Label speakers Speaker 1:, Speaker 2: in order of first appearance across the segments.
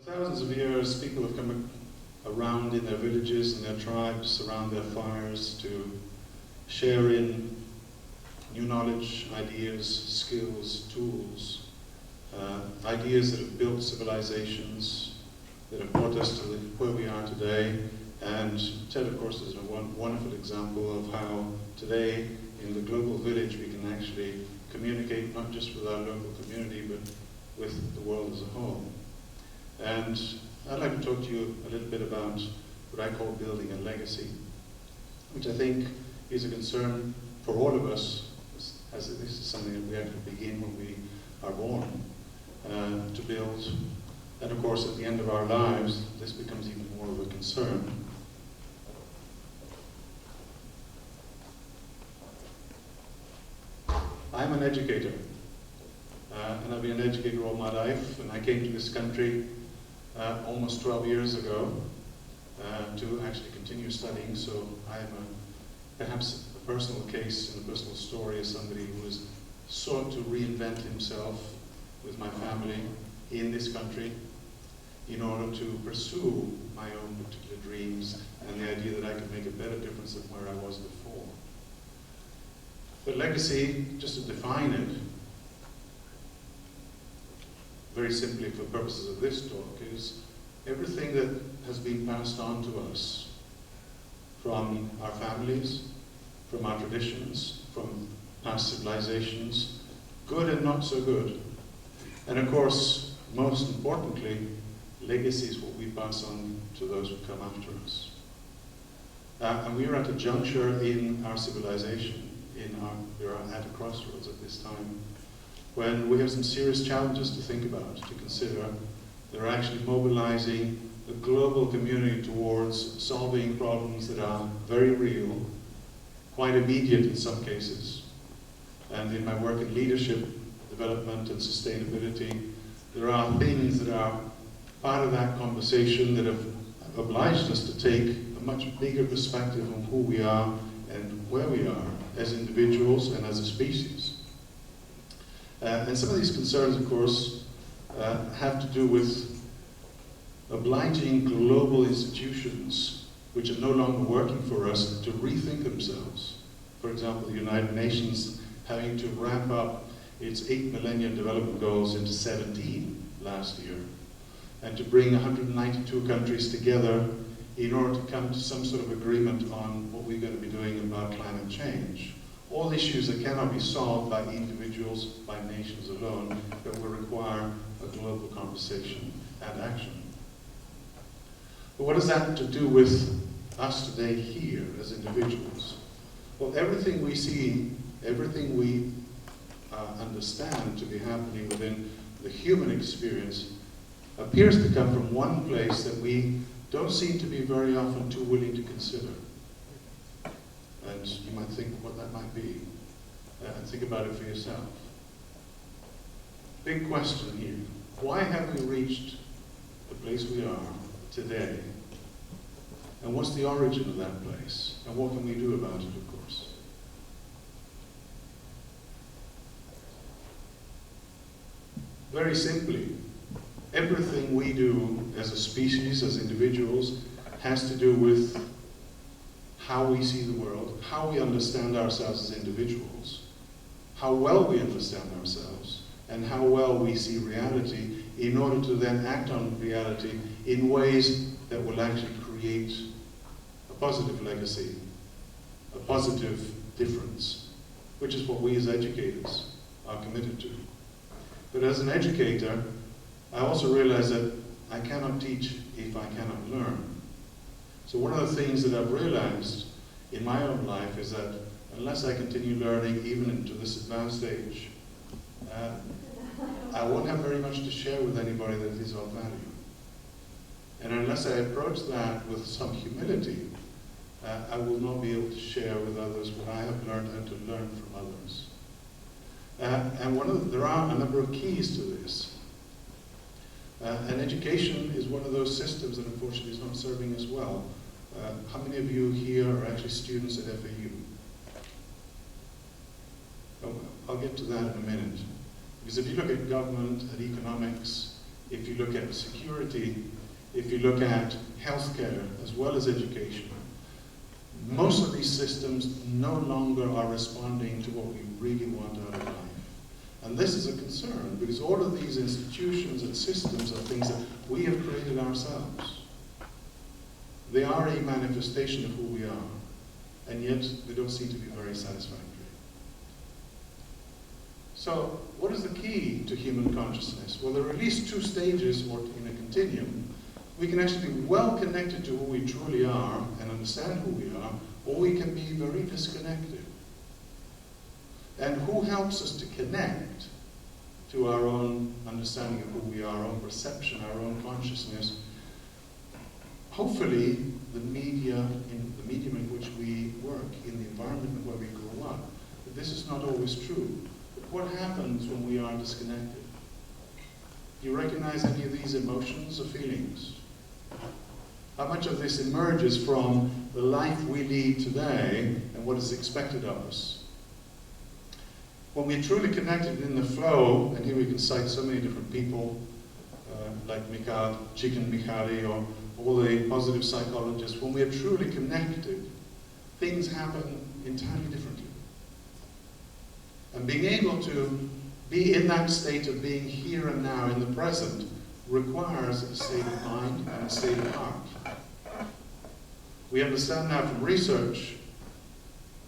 Speaker 1: thousands of years, people have come around in their villages and their tribes, around their fires, to share in new knowledge, ideas, skills, tools, ideas that have built civilizations, that have brought us to where we are today. And TED, of course, is a wonderful example of how today, in the global village, we can actually communicate not just with our local community, but with the world as a whole. And I'd like to talk to you a little bit about what I call building a legacy, which I think is a concern for all of us, as this is something that we actually begin when we are born to build. And of course, at the end of our lives, this becomes even more of a concern. I'm an educator, and I've been an educator all my life, and I came to this country almost 12 years ago to actually continue studying, so I am perhaps a personal case and a personal story as somebody who has sought to reinvent himself with my family in this country in order to pursue my own particular dreams and the idea that I could make a better difference than where I was before. But legacy, just to define it, very simply for purposes of this talk, is everything that has been passed on to us from our families, from our traditions, from past civilizations, good and not so good. And of course, most importantly, legacy is what we pass on to those who come after us. And we are at a juncture in our civilization, we are at a crossroads at this time, when we have some serious challenges to think about, to consider. They're actually mobilizing the global community towards solving problems that are very real, quite immediate in some cases. And in my work in leadership, development, and sustainability, there are things that are part of that conversation that have obliged us to take a much bigger perspective on who we are and where we are as individuals and as a species. And some of these concerns, of course, have to do with obliging global institutions which are no longer working for us to rethink themselves. For example, the United Nations having to ramp up its 8 Millennium Development Goals into 17 last year, and to bring 192 countries together in order to come to some sort of agreement on what we're going to be doing about climate change. All issues that cannot be solved by individuals, by nations alone, that will require a global conversation and action. But what does that have to do with us today here as individuals? Well, everything we see, everything we understand to be happening within the human experience appears to come from one place that we don't seem to be very often too willing to consider. And you might think what that might be. And think about it for yourself. Big question here. Why have we reached the place we are today? And what's the origin of that place? And what can we do about it, of course? Very simply, everything we do as a species, as individuals, has to do with how we see the world, how we understand ourselves as individuals, how well we understand ourselves, and how well we see reality in order to then act on reality in ways that will actually create a positive legacy, a positive difference, which is what we as educators are committed to. But as an educator, I also realize that I cannot teach if I cannot learn. So one of the things that I've realized in my own life is that unless I continue learning even into this advanced age, I won't have very much to share with anybody that is of value. And unless I approach that with some humility, I will not be able to share with others what I have learned and to learn from others. And there are a number of keys to this. And education is one of those systems that unfortunately is not serving us well. How many of you here are actually students at FAU? Oh, I'll get to that in a minute. Because if you look at government, at economics, if you look at security, if you look at healthcare as well as education, most of these systems no longer are responding to what we really want out of life. And this is a concern, because all of these institutions and systems are things that we have created ourselves. They are a manifestation of who we are, and yet they don't seem to be very satisfactory. So, what is the key to human consciousness? Well, there are at least two stages, or in a continuum. We can actually be well connected to who we truly are and understand who we are, or we can be very disconnected. And who helps us to connect to our own understanding of who we are, our own perception, our own consciousness? Hopefully, the medium in which we work, in the environment where we grow up. But this is not always true. But what happens when we are disconnected? Do you recognize any of these emotions or feelings? How much of this emerges from the life we lead today and what is expected of us? When we're truly connected in the flow, and here we can cite so many different people, like Csikszentmihalyi, or all the positive psychologists, when we are truly connected, things happen entirely differently. And being able to be in that state of being here and now in the present requires a state of mind and a state of heart. We understand now from research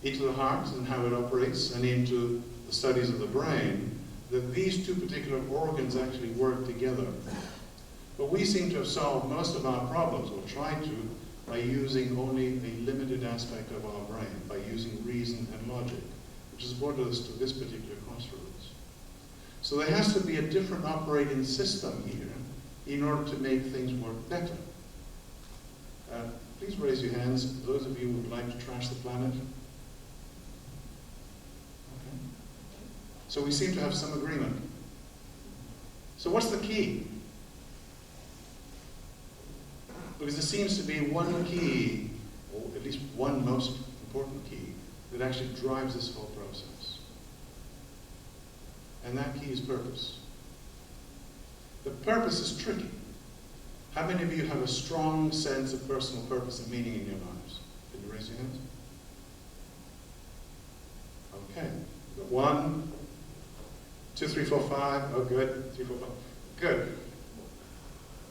Speaker 1: into the heart and how it operates, and into the studies of the brain, that these two particular organs actually work together. But we seem to have solved most of our problems, or tried to, by using only a limited aspect of our brain, by using reason and logic, which has brought us to this particular crossroads. So there has to be a different operating system here in order to make things work better. Please raise your hands, those of you who would like to trash the planet. Okay. So we seem to have some agreement. So what's the key? Because there seems to be one key, or at least one most important key, that actually drives this whole process. And that key is purpose. But purpose is tricky. How many of you have a strong sense of personal purpose and meaning in your lives? Can you raise your hands? Okay. We've got 1, 2, 3, 4, 5. Oh, good. 3, 4, 5. Good.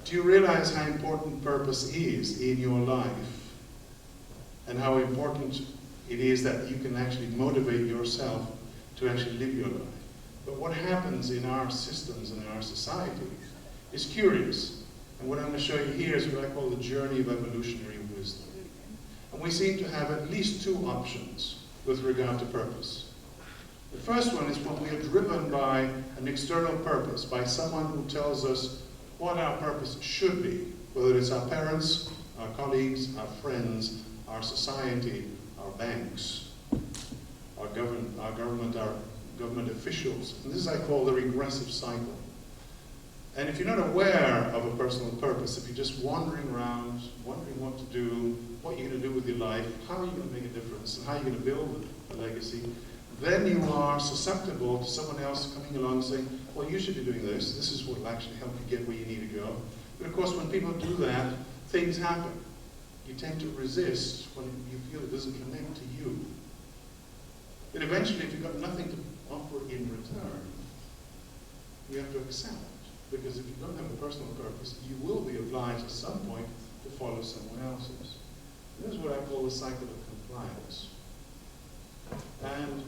Speaker 1: Do you realize how important purpose is in your life? And how important it is that you can actually motivate yourself to actually live your life? But what happens in our systems and in our society is curious. And what I'm going to show you here is what I call the journey of evolutionary wisdom. And we seem to have at least two options with regard to purpose. The first one is when we are driven by an external purpose, by someone who tells us what our purpose should be, whether it's our parents, our colleagues, our friends, our society, our banks, our government, our government officials. And this I call the regressive cycle. And if you're not aware of a personal purpose, if you're just wandering around, wondering what to do, what you're going to do with your life, how are you going to make a difference, and how are you going to build a legacy, then you are susceptible to someone else coming along saying, well, you should be doing this. This is what will actually help you get where you need to go. But of course, when people do that, things happen. You tend to resist when you feel it doesn't connect to you. But eventually, if you've got nothing to offer in return, you have to accept. Because if you don't have a personal purpose, you will be obliged at some point to follow someone else's. This is what I call the cycle of compliance. And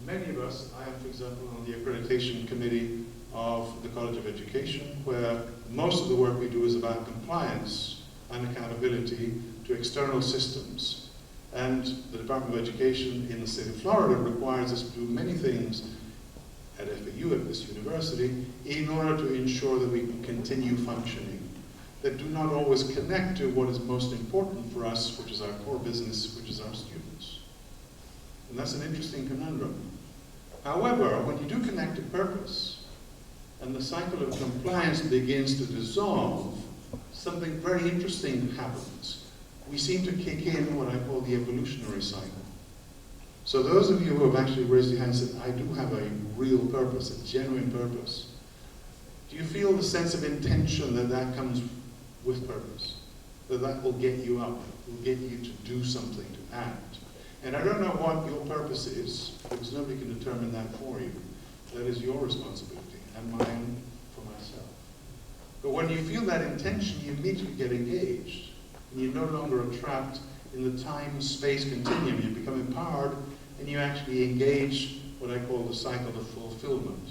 Speaker 1: many of us, I am, for example, on the accreditation committee of the College of Education, where most of the work we do is about compliance and accountability to external systems. And the Department of Education in the state of Florida requires us to do many things at FAU, at this university, in order to ensure that we can continue functioning, that do not always connect to what is most important for us, which is our core business, which is our students. And that's an interesting conundrum. However, when you do connect to purpose, and the cycle of compliance begins to dissolve, something very interesting happens. We seem to kick in what I call the evolutionary cycle. So those of you who have actually raised your hand and said, I do have a real purpose, a genuine purpose, Do you feel the sense of intention that that comes with purpose? That will get you up, will get you to do something, to act. And I don't know what your purpose is, because nobody can determine that for you. That is your responsibility, and mine for myself. But when you feel that intention, you immediately get engaged. And you're no longer trapped in the time-space continuum. You become empowered, and you actually engage what I call the cycle of fulfillment.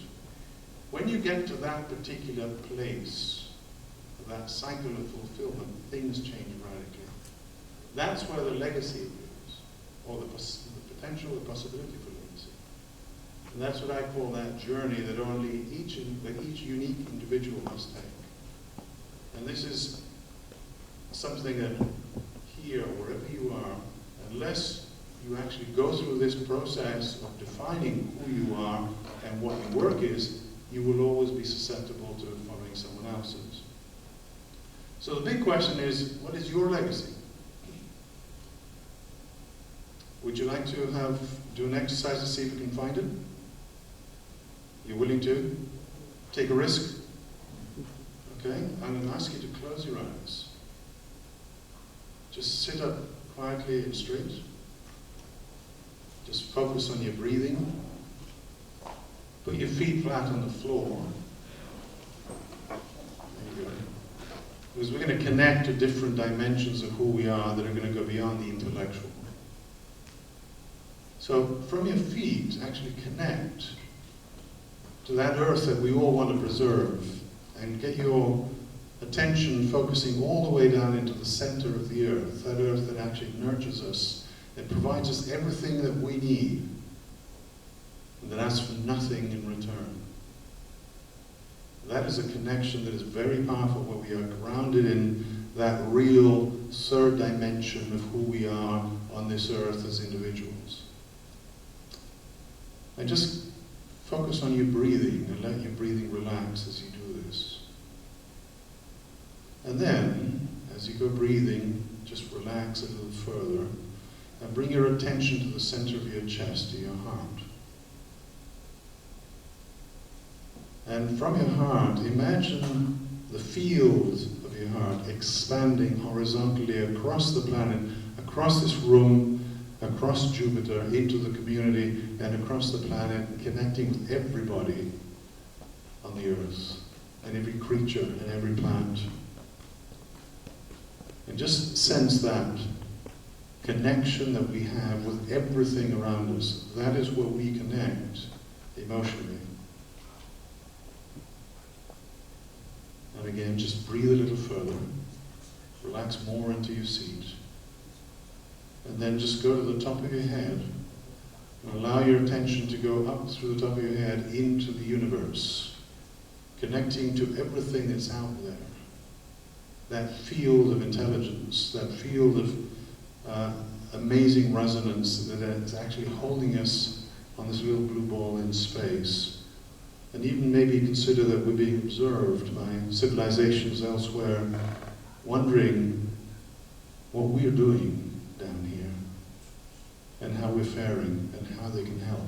Speaker 1: When you get to that particular place, that cycle of fulfillment, things change radically. That's where the legacy appears, or the potential, the possibility for legacy. And that's what I call that journey that only each unique individual must take. And this is something that here, wherever you are, unless you actually go through this process of defining who you are and what your work is, you will always be susceptible to following someone else's. So the big question is, what is your legacy? Would you like to do an exercise to see if you can find it? You're willing to take a risk? Okay, I'm going to ask you to close your eyes. Just sit up quietly and straight. Just focus on your breathing. Put your feet flat on the floor. There you go. Because we're going to connect to different dimensions of who we are that are going to go beyond the intellectual. So from your feet, actually connect to that earth that we all want to preserve, and get your attention focusing all the way down into the center of the earth, that earth that actually nurtures us, that provides us everything that we need, and that asks for nothing in return. That is a connection that is very powerful, where we are grounded in that real third dimension of who we are on this earth as individuals. And just focus on your breathing and let your breathing relax as you do this. And then, as you go breathing, just relax a little further and bring your attention to the center of your chest, to your heart. And from your heart, imagine the field of your heart expanding horizontally across the planet, across this room, across Jupiter, into the community, and across the planet, connecting with everybody on the earth, and every creature and every plant. And just sense that connection that we have with everything around us. That is where we connect emotionally. And again, just breathe a little further. Relax more into your seat. And then just go to the top of your head and allow your attention to go up through the top of your head into the universe, connecting to everything that's out there. That field of intelligence, that field of amazing resonance that is actually holding us on this little blue ball in space. And even maybe consider that we're being observed by civilizations elsewhere, wondering what we're doing down here, and how we're faring, and how they can help.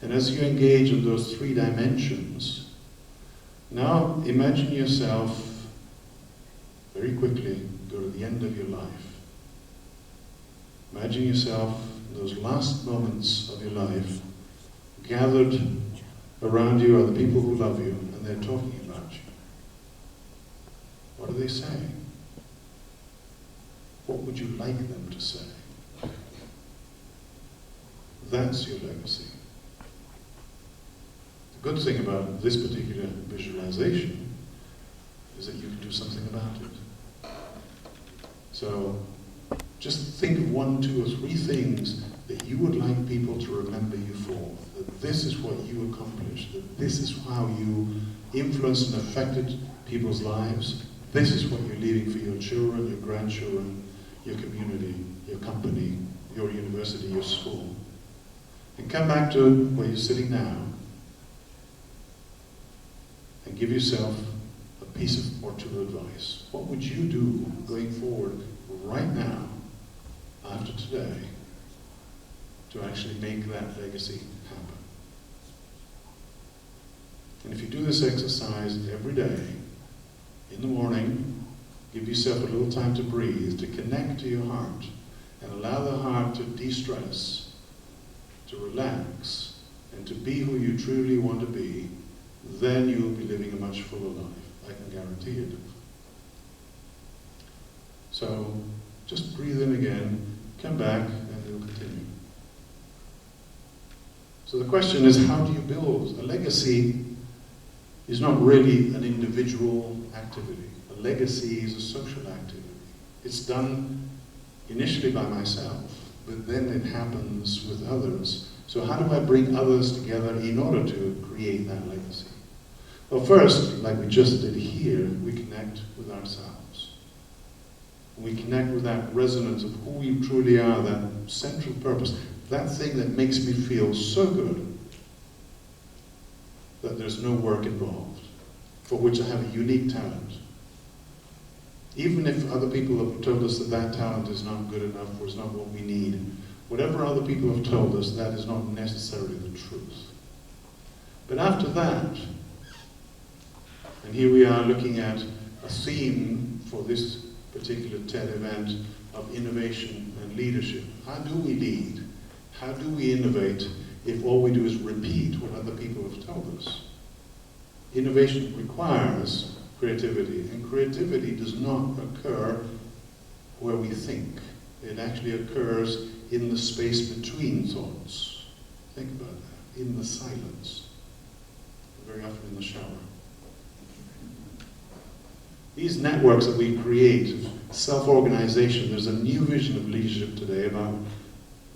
Speaker 1: And as you engage in those three dimensions, now imagine yourself very quickly go to the end of your life. Imagine yourself in those last moments of your life, gathered around you are the people who love you, and they're talking about you. What are they saying? What would you like them to say? That's your legacy. The good thing about this particular visualization is that you can do something about it. So just think of 1, 2, or 3 things that you would like people to remember you for. That this is what you accomplished. That this is how you influenced and affected people's lives. This is what you're leaving for your children, your grandchildren, your community, your company, your university, your school. And come back to where you're sitting now and give yourself a piece of or 2 of advice. What would you do going forward right now, after today, to actually make that legacy happen? And if you do this exercise every day, in the morning, give yourself a little time to breathe, to connect to your heart, and allow the heart to de-stress, to relax, and to be who you truly want to be, then you will be living a much fuller life. I can guarantee it. So, just breathe in again, come back, and we'll continue. So the question is, how do you build? A legacy is not really an individual activity. A legacy is a social activity. It's done initially by myself, but then it happens with others. So how do I bring others together in order to create that legacy? Well, first, like we just did here, we connect with ourselves. We connect with that resonance of who we truly are, that central purpose, that thing that makes me feel so good that there's no work involved, for which I have a unique talent. Even if other people have told us that that talent is not good enough or is not what we need, whatever other people have told us, that is not necessarily the truth. But after that, and here we are looking at a theme for this particular TED event of innovation and leadership. How do we lead? How do we innovate if all we do is repeat what other people have told us? Innovation requires creativity, and creativity does not occur where we think. It actually occurs in the space between thoughts. Think about that, in the silence, very often in the shower. These networks that we create, self-organization, there's a new vision of leadership today about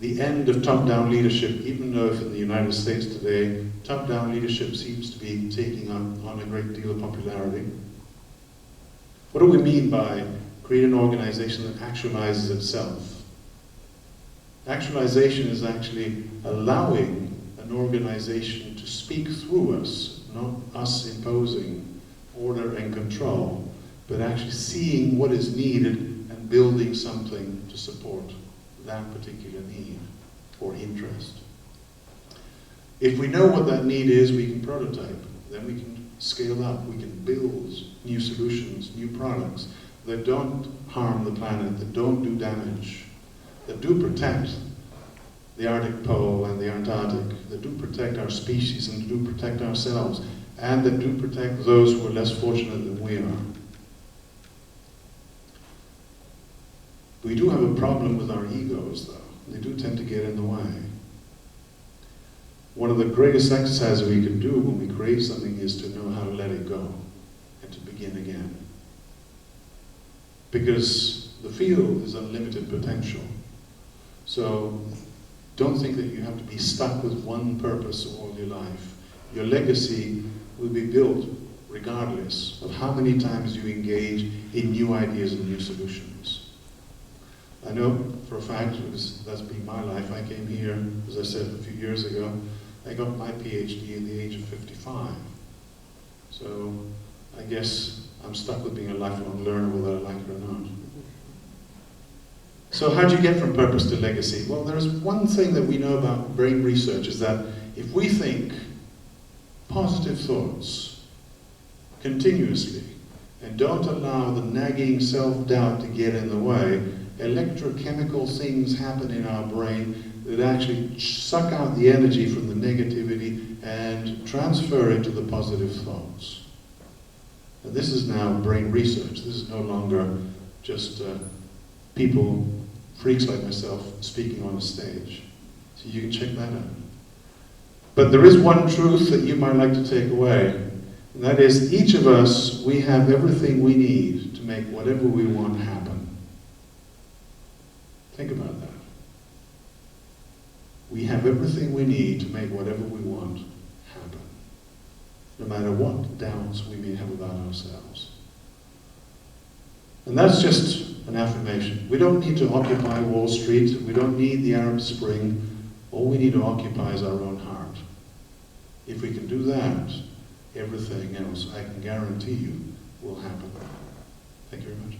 Speaker 1: the end of top-down leadership, even though if in the United States today, top-down leadership seems to be taking on a great deal of popularity. What do we mean by create an organization that actualizes itself? Actualization is actually allowing an organization to speak through us, not us imposing order and control, but actually seeing what is needed and building something to support that particular need or interest. If we know what that need is, we can prototype. Then we can scale up. We can build new solutions, new products that don't harm the planet, that don't do damage, that do protect the Arctic Pole and the Antarctic, that do protect our species and do protect ourselves, and that do protect those who are less fortunate than we are. We do have a problem with our egos, though. They do tend to get in the way. One of the greatest exercises we can do when we create something is to know how to let it go and to begin again. Because the field is unlimited potential. So don't think that you have to be stuck with one purpose all your life. Your legacy will be built regardless of how many times you engage in new ideas and new solutions. I know for a fact, because that's been my life, I came here, as I said a few years ago, I got my PhD at the age of 55. So I guess I'm stuck with being a lifelong learner whether I like it or not. So how do you get from purpose to legacy? Well, there's one thing that we know about brain research is that if we think positive thoughts continuously and don't allow the nagging self-doubt to get in the way, electrochemical things happen in our brain that actually suck out the energy from the negativity and transfer it to the positive thoughts. And this is now brain research. This is no longer just people, freaks like myself, speaking on a stage. So you can check that out. But there is one truth that you might like to take away, and that is each of us, we have everything we need to make whatever we want happen. Think about that. We have everything we need to make whatever we want happen, no matter what doubts we may have about ourselves. And that's just an affirmation. We don't need to occupy Wall Street. We don't need the Arab Spring. All we need to occupy is our own heart. If we can do that, everything else, I can guarantee you, will happen. Thank you very much.